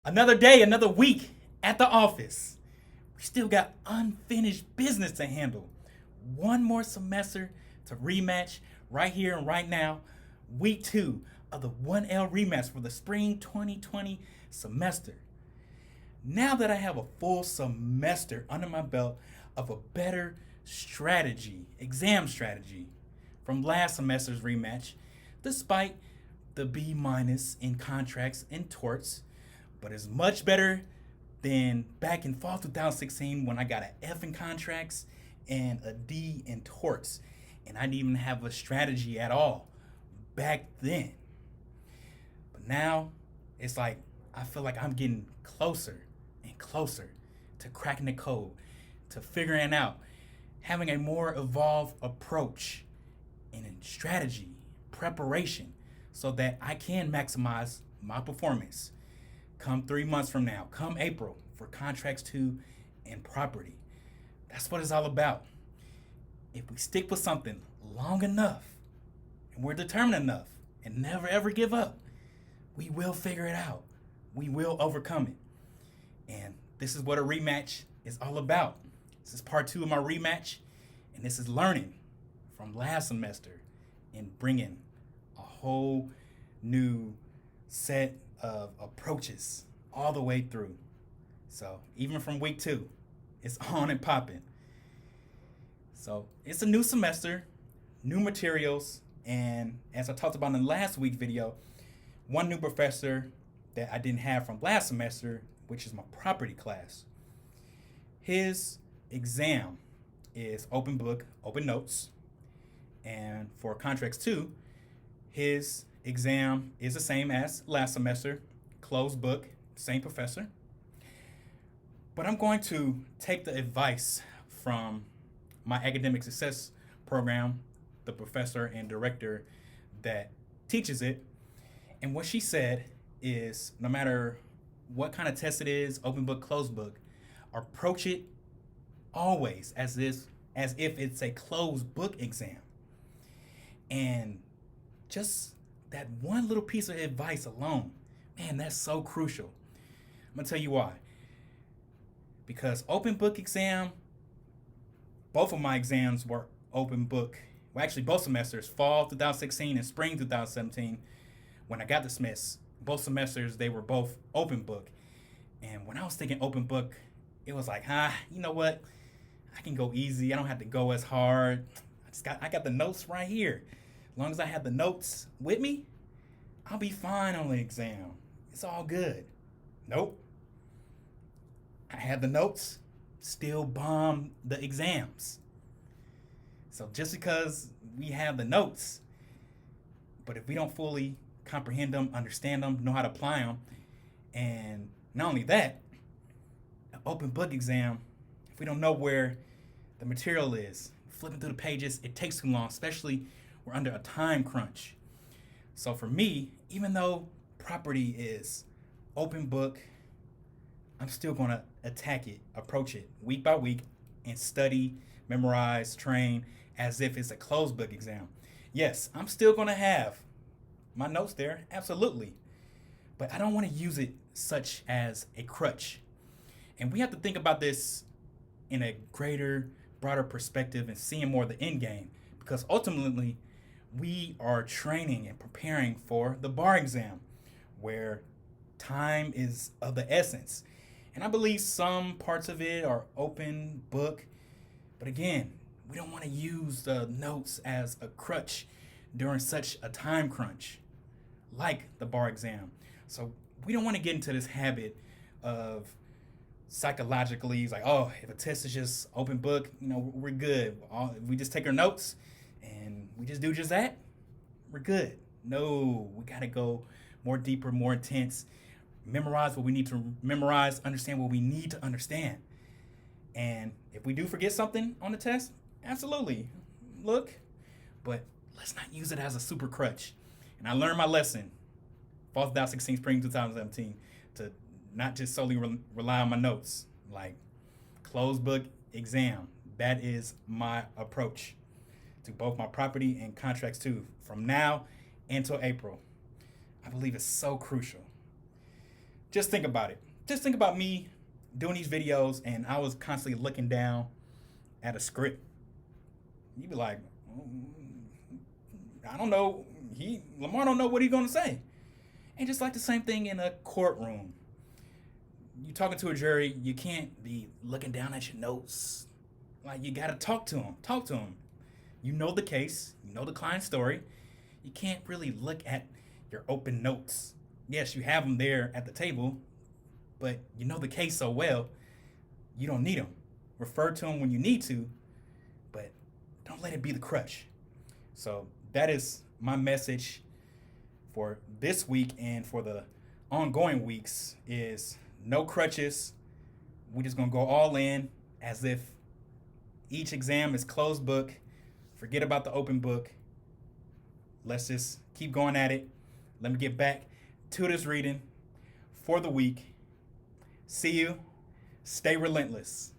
Another day, another week at the office. We still got unfinished business to handle. One more semester to rematch right here and right now. Week 2 of the 1L rematch for the spring 2020 semester. Now that I have a full semester under my belt of a better strategy, exam strategy from last semester's rematch, despite the B minus in contracts and torts, but it's much better than back in fall 2016 when I got an F in contracts and a D in torts, and I didn't even have a strategy at all back then. But now it's like I feel like I'm getting closer and closer to cracking the code, to figuring out, having a more evolved approach and a strategy, preparation, so that I can maximize my performance come 3 months from now, come April, for contracts 2 and property. That's what it's all about. If we stick with something long enough and we're determined enough and never ever give up, we will figure it out. We will overcome it. And this is what a rematch is all about. This is part 2 of my rematch, and this is learning from last semester and bringing a whole new set of approaches all the way through. So even from week 2, it's on and popping. So it's a new semester, new materials, and as I talked about in the last week video, one new professor that I didn't have from last semester, which is my property class. His exam is open book, open notes, and for contracts 2, his exam is the same as last semester, closed book, same professor. But I'm going to take the advice from my academic success program, the professor and director that teaches it. And what she said is no matter what kind of test it is, open book, closed book, approach it always as if it's a closed book exam. And just that one little piece of advice alone, man, that's so crucial. I'm gonna tell you why. Because open book exam, both of my exams were open book. Well, actually, both semesters, fall 2016 and spring 2017, when I got dismissed, both semesters, they were both open book. And when I was thinking open book, it was like, you know what? I can go easy. I don't have to go as hard. I got the notes right here. As long as I have the notes with me, I'll be fine on the exam. It's all good. Nope. I had the notes, still bombed the exams. So just because we have the notes, but if we don't fully comprehend them, understand them, know how to apply them, and not only that, an open book exam, if we don't know where the material is, flipping through the pages, it takes too long, especially we're under a time crunch. So for me, even though property is open book, I'm still going to attack it, approach it week by week, and study, memorize, train as if it's a closed book exam. Yes, I'm still going to have my notes there, absolutely. But I don't want to use it such as a crutch. And we have to think about this in a greater, broader perspective and seeing more of the end game. Because ultimately, we are training and preparing for the bar exam, where time is of the essence. And I believe some parts of it are open book. But again, we don't want to use the notes as a crutch during such a time crunch like the bar exam. So we don't want to get into this habit of psychologically, it's like, oh, if a test is just open book, we're good. We just take our notes and we just do just that, we're good. No, we got to go more deeper, more intense, memorize what we need to memorize, understand what we need to understand. And if we do forget something on the test, absolutely, look, but let's not use it as a super crutch. And I learned my lesson, fall 2016, spring 2017, to not just solely rely on my notes, like closed book exam. That is my approach to both my property and contracts 2 from now until April. I believe it's so crucial. Just think about it. Just think about me doing these videos and I was constantly looking down at a script. You'd be like, I don't know. Lamar don't know what he's gonna say. And just like the same thing in a courtroom. You talking to a jury, you can't be looking down at your notes. Like you gotta talk to him. Talk to him. You know the case, you know the client's story. You can't really look at your open notes. Yes, you have them there at the table, but you know the case so well, you don't need them. Refer to them when you need to, but don't let it be the crutch. So that is my message for this week and for the ongoing weeks is no crutches. We're just gonna go all in as if each exam is closed book. Forget about the open book. Let's just keep going at it. Let me get back to this reading for the week. See you. Stay relentless.